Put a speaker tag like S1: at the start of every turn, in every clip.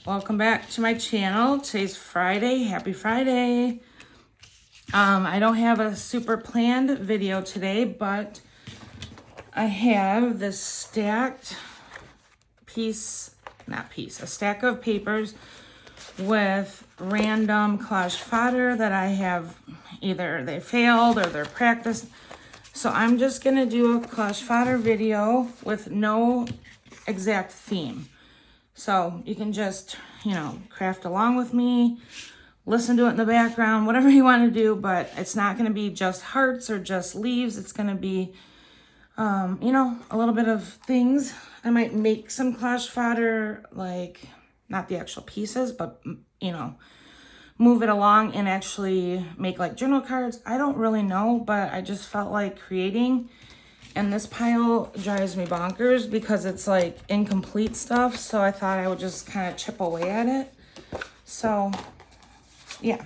S1: Welcome back to my channel. Today's Friday. Happy Friday. I don't have a super planned video today, but I have this stacked a stack of papers with random collage fodder that I have, either they failed or they're practiced. So I'm just gonna do a collage fodder video with no exact theme. So you can just, craft along with me, listen to it in the background, whatever you want to do, but it's not going to be just hearts or just leaves. It's going to be, a little bit of things. I might make some collage fodder, like not the actual pieces, but, move it along and actually make like journal cards. I don't really know, but I just felt like creating. And this pile drives me bonkers because it's like incomplete stuff. So I thought I would just kind of chip away at it. So yeah.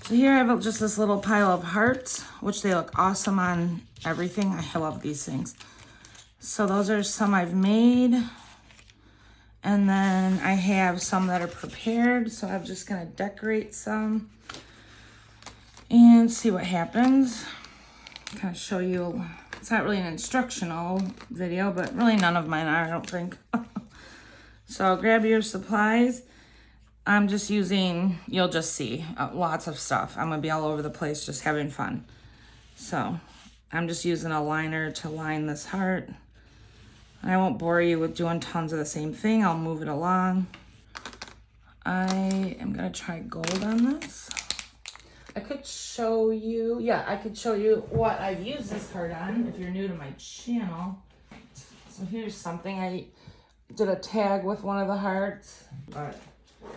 S1: So here I have just this little pile of hearts, which they look awesome on everything. I love these things. So those are some I've made. And then I have some that are prepared. So I'm just gonna decorate some and see what happens. Kind of show you. It's not really an instructional video, but really none of mine are, I don't think. So grab your supplies. I'm just using, you'll just see, lots of stuff. I'm gonna be all over the place just having fun. So I'm just using a liner to line this heart. I won't bore you with doing tons of the same thing. I'll move it along. I am gonna try gold on this. I could show you, what I've used this heart on if you're new to my channel. So here's something. I did a tag with one of the hearts, but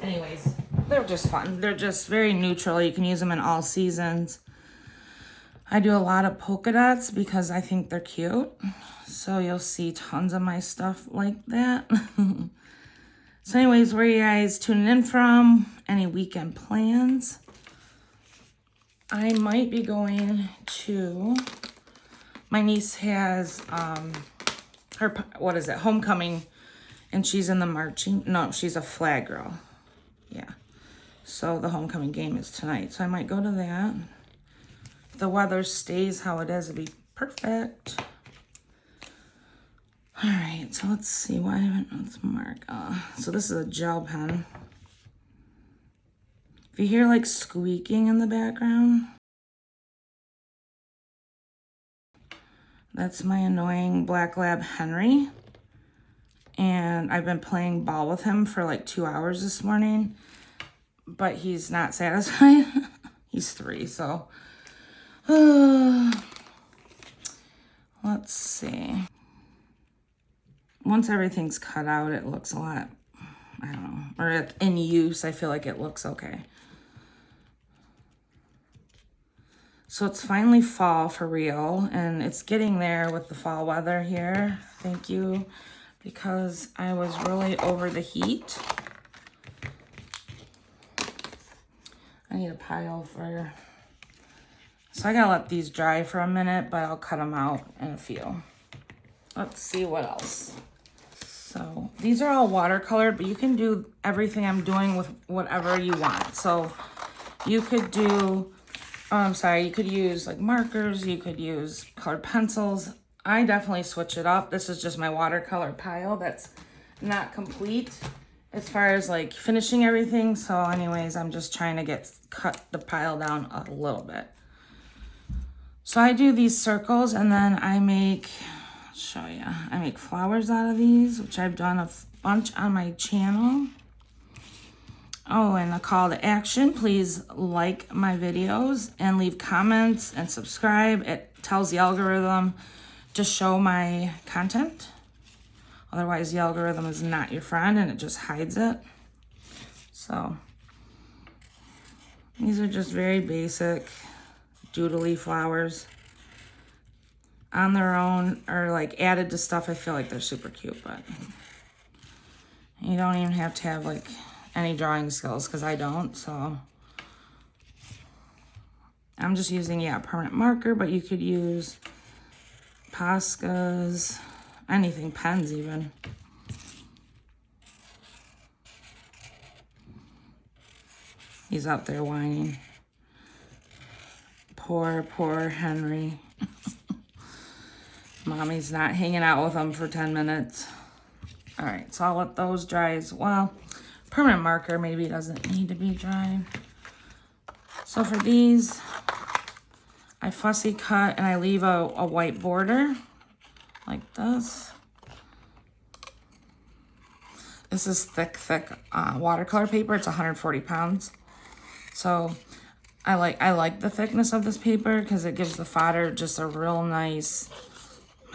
S1: anyways, they're just fun. They're just very neutral. You can use them in all seasons. I do a lot of polka dots because I think they're cute. So you'll see tons of my stuff like that. So anyways, where are you guys tuning in from? Any weekend plans? I might be going to, my niece has homecoming, and she's in the marching, no, she's a flag girl. Yeah. So the homecoming game is tonight. So I might go to that. If the weather stays how it is, it'd be perfect. All right, so let's see, let's mark. So this is a gel pen. If you hear like squeaking in the background, that's my annoying black lab Henry. And I've been playing ball with him for like 2 hours this morning, but he's not satisfied. He's 3, so. Let's see. Once everything's cut out, it looks a lot, I don't know, or in use, I feel like it looks okay. So it's finally fall for real, and it's getting there with the fall weather here. Thank you, because I was really over the heat. I need a pile for, so I gotta let these dry for a minute, but I'll cut them out in a few. Let's see what else. So these are all watercolored, but you can do everything I'm doing with whatever you want. So you could do, you could use like markers, you could use colored pencils. I definitely switch it up. This is just my watercolor pile that's not complete as far as like finishing everything. So anyways, I'm just trying to cut the pile down a little bit. So I do these circles, and then I make, I'll show you, I make flowers out of these, which I've done a bunch on my channel. Oh, and a call to action, please like my videos and leave comments and subscribe. It tells the algorithm to show my content. Otherwise, the algorithm is not your friend and it just hides it. So these are just very basic doodly flowers. On their own, or like added to stuff, I feel like they're super cute, but you don't even have to have like any drawing skills, because I don't. So I'm just using, a permanent marker, but you could use Poscas, anything, pens even. He's out there whining. Poor Henry. Mommy's not hanging out with him for 10 minutes. All right, so I'll let those dry as well. Permanent marker maybe doesn't need to be dry. So for these, I fussy cut and I leave a white border like this. This is thick watercolor paper. It's 140 pounds. So I like the thickness of this paper because it gives the fodder just a real nice,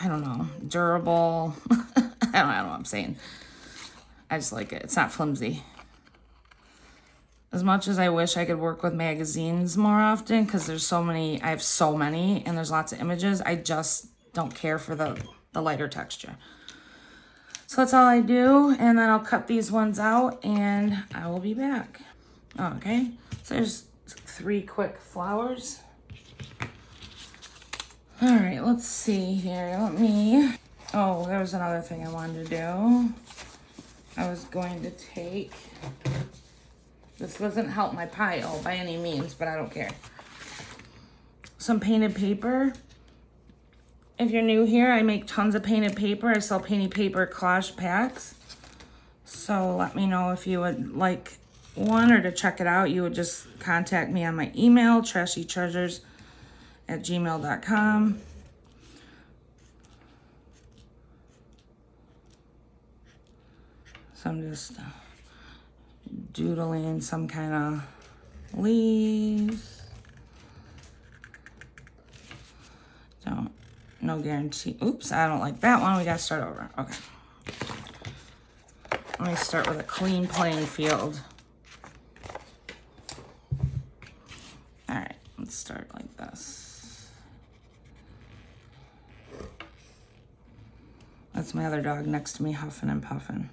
S1: I don't know, durable. I don't know what I'm saying. I just like it. It's not flimsy. As much as I wish I could work with magazines more often because there's so many, I have so many and there's lots of images, I just don't care for the lighter texture. So that's all I do, and then I'll cut these ones out and I will be back. Okay, so there's 3 quick flowers. All right, let's see here. Oh, there was another thing I wanted to do. I was going to take, this doesn't help my pile by any means, but I don't care. Some painted paper. If you're new here, I make tons of painted paper. I sell painted paper collage packs. So let me know if you would like one or to check it out. You would just contact me on my email, trashytreasures@gmail.com. So I'm just doodling some kind of leaves. No guarantee. Oops, I don't like that one. We gotta start over. Okay. Let me start with a clean playing field. All right, let's start like this. That's my other dog next to me huffing and puffing.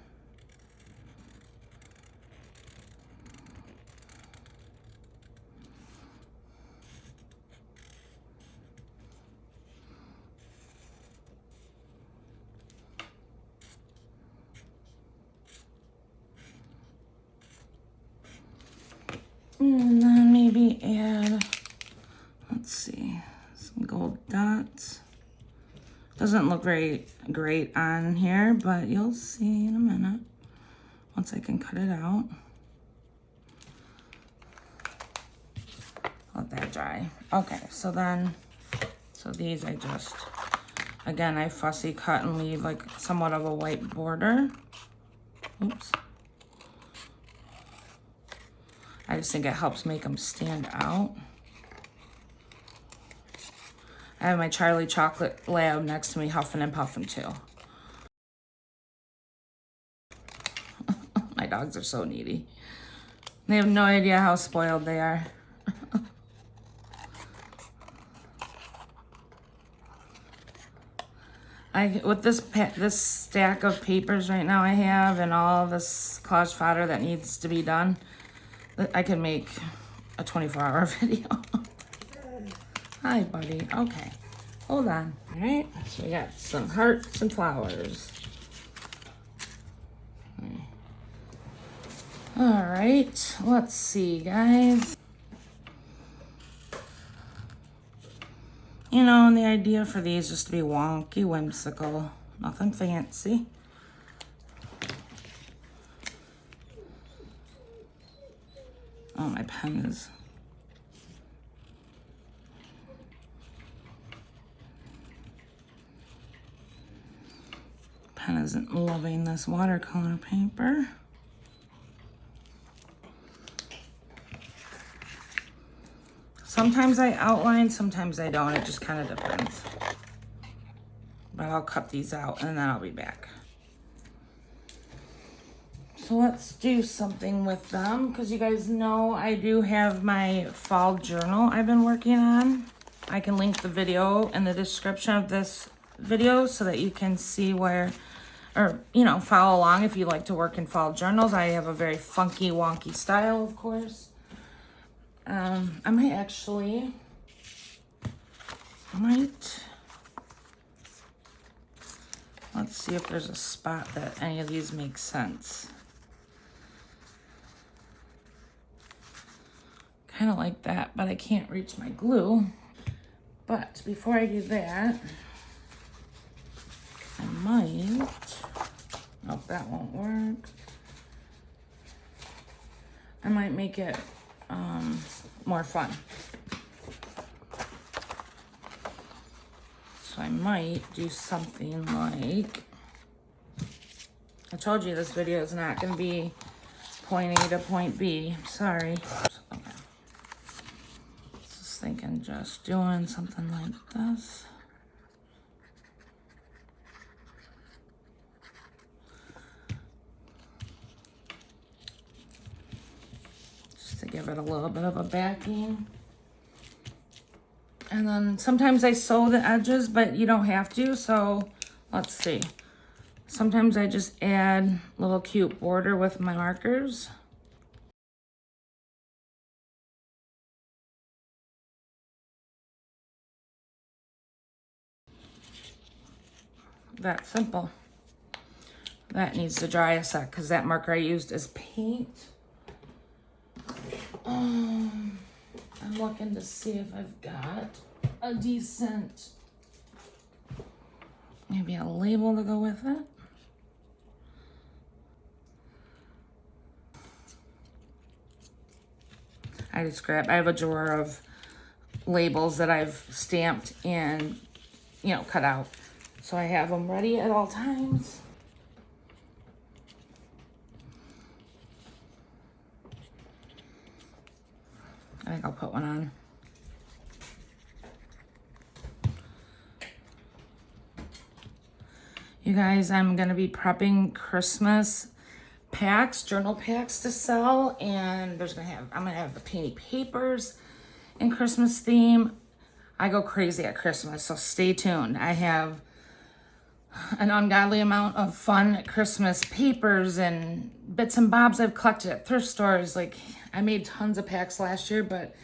S1: And then maybe add, let's see, some gold dots. Doesn't look very great on here, but you'll see in a minute once I can cut it out. Let that dry. Okay, so these I just, again, I fussy cut and leave like somewhat of a white border. Oops. I just think it helps make them stand out. I have my Charlie Chocolate Lab next to me huffing and puffing too. My dogs are so needy. They have no idea how spoiled they are. With this stack of papers right now I have and all this collage fodder that needs to be done, I can make a 24-hour video. Hi, buddy. Okay, hold on. All right, so we got some hearts and flowers. All right, let's see, guys. You know, and the idea for these is to be wonky, whimsical, nothing fancy. Oh, my pen is... Pen isn't loving this watercolor paper. Sometimes I outline, sometimes I don't. It just kind of depends. But I'll cut these out and then I'll be back. So let's do something with them because you guys know I do have my fall journal I've been working on. I can link the video in the description of this video so that you can see where, or, you know, follow along if you like to work in fall journals. I have a very funky, wonky style, of course. I might, let's see if there's a spot that any of these make sense. of like that, but I can't reach my glue. But before I do that, I might, oh, that won't work. I might make it more fun. So I might do something like, I told you this video is not going to be point A to point B. Sorry. Okay. Just thinking just doing something like this. Just to give it a little bit of a backing. And then sometimes I sew the edges, but you don't have to, so let's see. Sometimes I just add a little cute border with my markers. That simple. That needs to dry a sec because that marker I used is paint. I'm looking to see if I've got a decent, maybe a label to go with it. I have a drawer of labels that I've stamped and, you know, cut out. So I have them ready at all times. I think I'll put one on. You guys, I'm gonna be prepping Christmas packs, journal packs to sell, and I'm gonna have the painty papers in Christmas theme. I go crazy at Christmas, so stay tuned. I have an ungodly amount of fun Christmas papers and bits and bobs I've collected at thrift stores. Like, I made tons of packs last year, but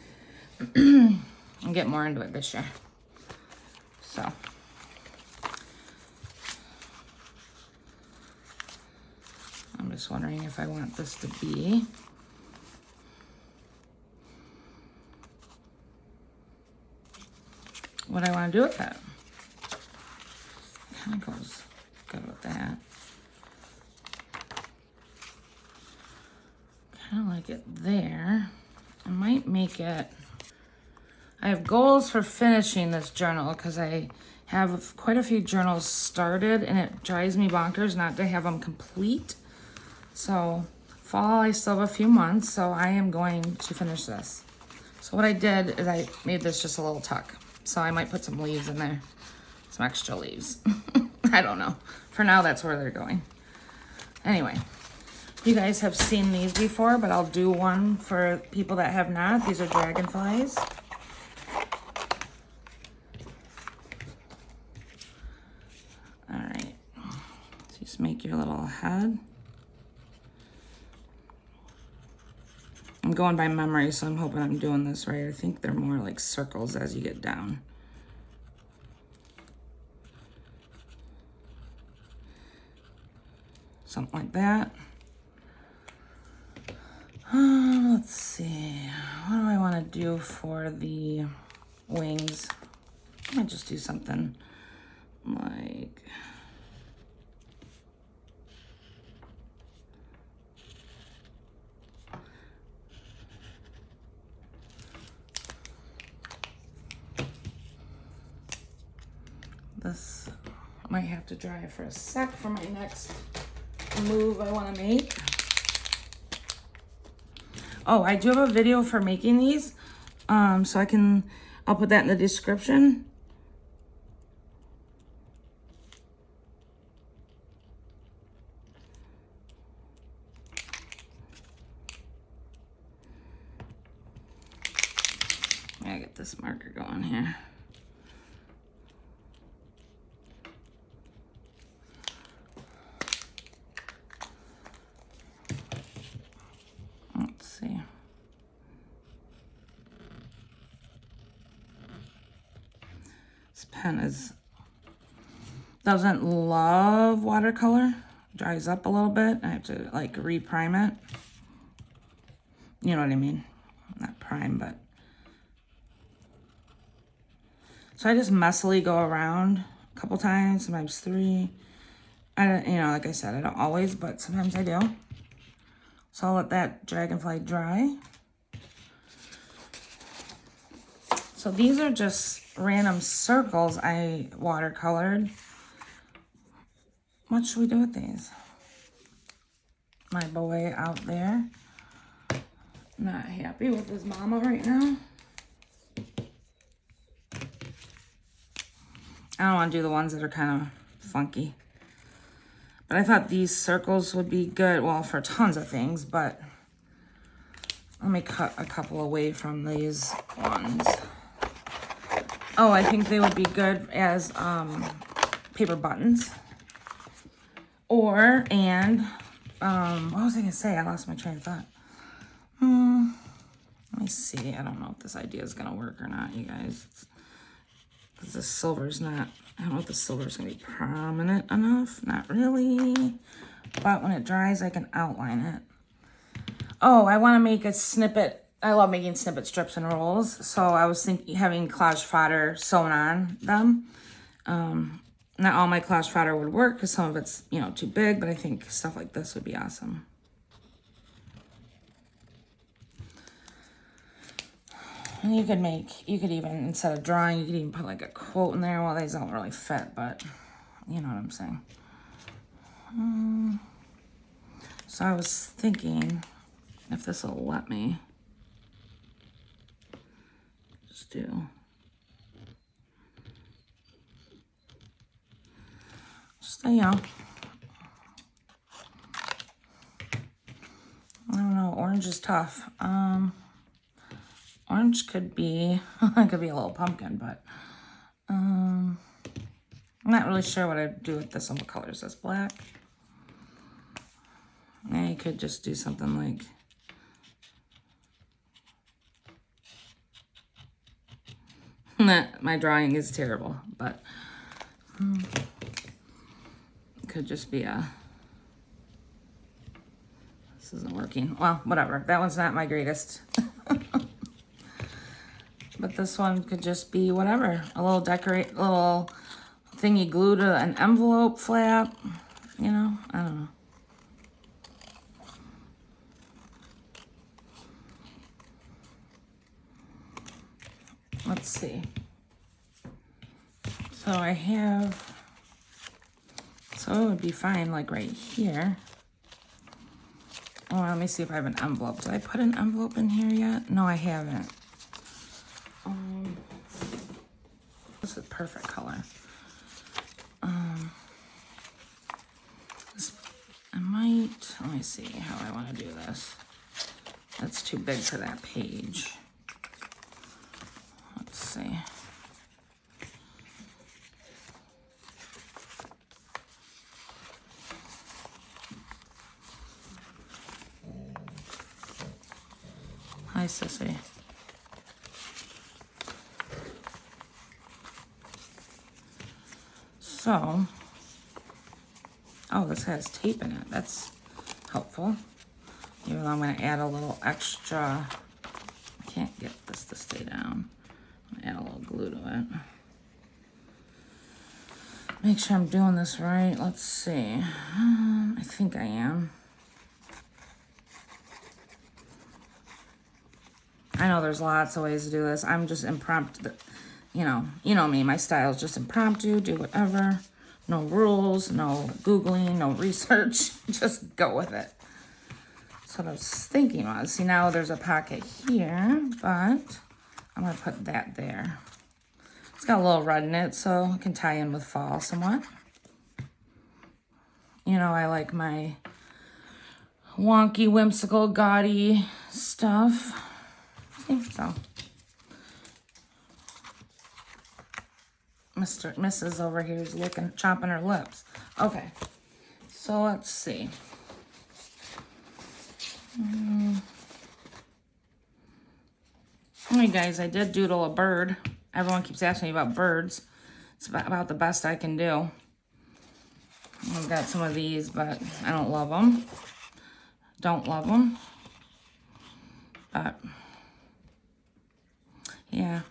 S1: I'll get more into it this year. So. I'm just wondering if I want this to be what I want to do with it. Kind of goes good with that. Kind of like it there. I might make it, I have goals for finishing this journal because I have quite a few journals started and it drives me bonkers not to have them complete. So fall, I still have a few months, so I am going to finish this. So what I did is I made this just a little tuck. So I might put some leaves in there, some extra leaves. I don't know. For now, that's where they're going. Anyway, you guys have seen these before, but I'll do one for people that have not. These are dragonflies. All right, so just make your little head. I'm going by memory, so I'm hoping I'm doing this right. I think they're more like circles as you get down. Something like that. Let's see. What do I want to do for the wings? I might just do something like... This might have to dry for a sec for my next move I want to make. Oh, I do have a video for making these, so I'll put that in the description. I gotta get this marker going here. Let's see. This pen doesn't love watercolor. Dries up a little bit. I have to like reprime it. You know what I mean? Not prime, but So I just messily go around a couple times, sometimes 3. I don't, you know, like I said, I don't always, but sometimes I do. So I'll let that dragonfly dry. So these are just random circles I watercolored. What should we do with these? My boy out there, not happy with his mama right now. I don't want to do the ones that are kind of funky. But I thought these circles would be good, well, for tons of things, but let me cut a couple away from these ones. Oh, I think they would be good as paper buttons. Or, and, what was I going to say? I lost my train of thought. Let me see. I don't know if this idea is going to work or not, you guys. Because the silver's not, I don't know if the silver's going to be prominent enough. Not really. But when it dries, I can outline it. Oh, I want to make a snippet. I love making snippet strips and rolls. So I was thinking having collage fodder sewn on them. Not all my collage fodder would work because some of it's, you know, too big. But I think stuff like this would be awesome. And you could even, instead of drawing, you could even put like a quote in there. Well, these don't really fit, but you know what I'm saying. So I was thinking if this will let me just do. Just, you know. I don't know, orange is tough. Orange could be, it could be a little pumpkin, but I'm not really sure what I'd do with this one. What color is this? Black? I could just do something like, my drawing is terrible, but it could just be a, this isn't working. Well, whatever. That one's not my greatest. But this one could just be whatever. A little little thing you glue to an envelope flap. You know, I don't know. Let's see. So I have, so it would be fine like right here. Oh, let me see if I have an envelope. Did I put an envelope in here yet? No, I haven't. This is perfect color. I might, let me see how I want to do this. That's too big for that page. Let's see. Hi, sissy. So, oh, this has tape in it. That's helpful. Even though I'm going to add a little extra, I can't get this to stay down. I'm going to add a little glue to it. Make sure I'm doing this right. Let's see. I think I am. I know there's lots of ways to do this. I'm just impromptu. You know me, my style is just impromptu, do whatever. No rules, no Googling, no research, just go with it. So what I was thinking was, see now there's a pocket here, but I'm gonna put that there. It's got a little red in it, so it can tie in with fall somewhat. You know, I like my wonky, whimsical, gaudy stuff. So. Mrs. over here is chomping her lips. Okay, so let's see. Hey guys, I did doodle a bird. Everyone keeps asking me about birds. It's about the best I can do. I've got some of these, but I don't love them. Don't love them. But yeah,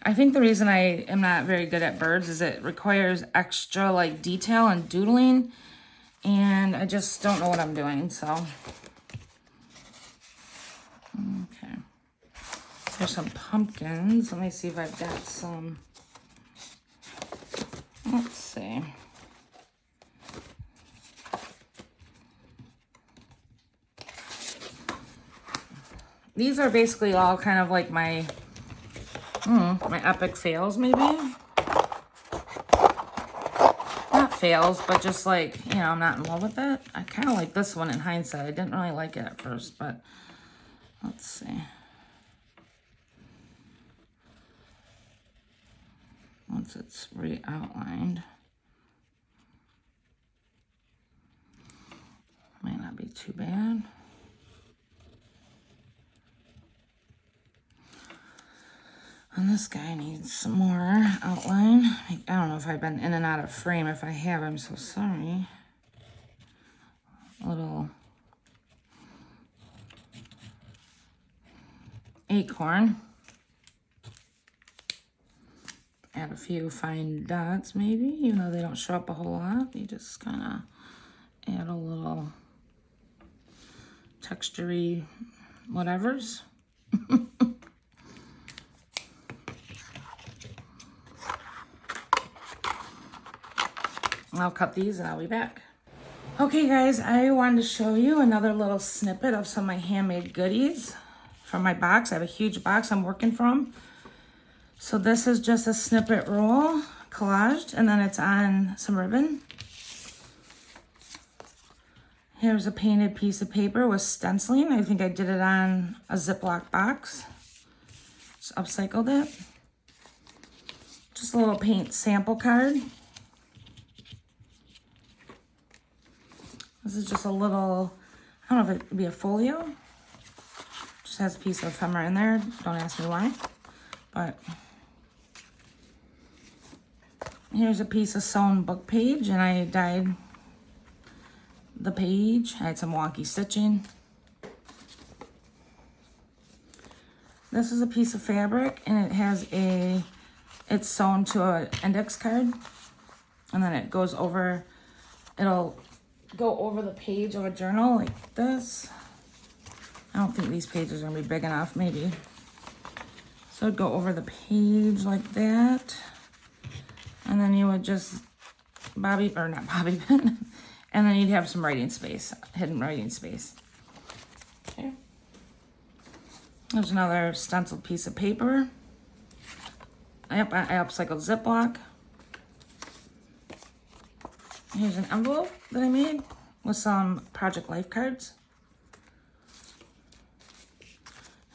S1: I think the reason I am not very good at birds is it requires extra like detail and doodling, and I just don't know what I'm doing, so. Okay. There's some pumpkins. Let me see if I've got some. Let's see. These are basically all kind of like my epic fails, maybe. Not fails, but just like, you know, I'm not in love with it. I kind of like this one in hindsight. I didn't really like it at first, but let's see. Once it's re-outlined. Might not be too bad. And this guy needs some more outline. I don't know if I've been in and out of frame. If I have, I'm so sorry. Little acorn. Add a few fine dots maybe, even though they don't show up a whole lot. You just kind of add a little textury whatevers. I'll cut these and I'll be back. Okay guys, I wanted to show you another little snippet of some of my handmade goodies from my box. I have a huge box I'm working from. So this is just a snippet roll, collaged, and then it's on some ribbon. Here's a painted piece of paper with stenciling. I think I did it on a Ziploc box. Just upcycled it. Just a little paint sample card. This is just a little, I don't know if it would be a folio. Just has a piece of ephemera in there. Don't ask me why. But here's a piece of sewn book page, and I dyed the page. I had some wonky stitching. This is a piece of fabric, and it has it's sewn to an index card, and then it goes over, it'll go over the page of a journal like this. I don't think these pages are gonna be big enough, maybe. So it'd go over the page like that. And then you would just not bobby pin. And then you'd have some writing space, hidden writing space. Okay. There's another stenciled piece of paper. I upcycled Ziploc. Here's an envelope that I made with some Project Life cards.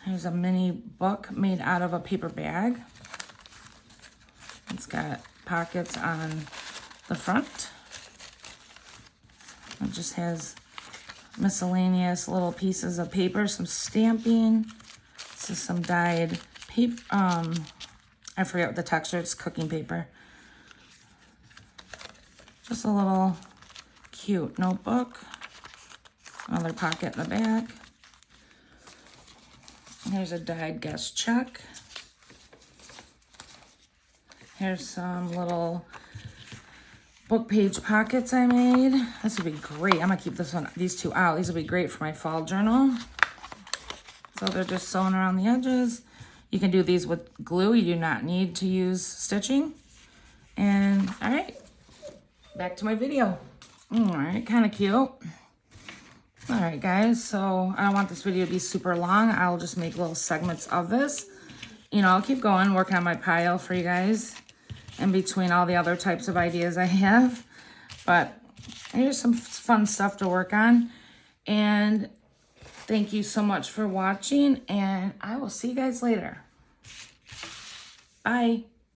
S1: Here's a mini book made out of a paper bag. It's got pockets on the front. It just has miscellaneous little pieces of paper, some stamping. This is some dyed paper. I forget what the texture, it's cooking paper. Just a little cute notebook. Another pocket in the back. Here's a dyed guest check. Here's some little book page pockets I made. This would be great. I'm gonna keep these two out. These would be great for my fall journal. So they're just sewn around the edges. You can do these with glue. You do not need to use stitching. And all right. Back to my video. All right, kind of cute. All right, guys, so I don't want this video to be super long. I'll just make little segments of this. You know, I'll keep going, working on my pile for you guys in between all the other types of ideas I have. But here's some fun stuff to work on. And thank you so much for watching, and I will see you guys later. Bye.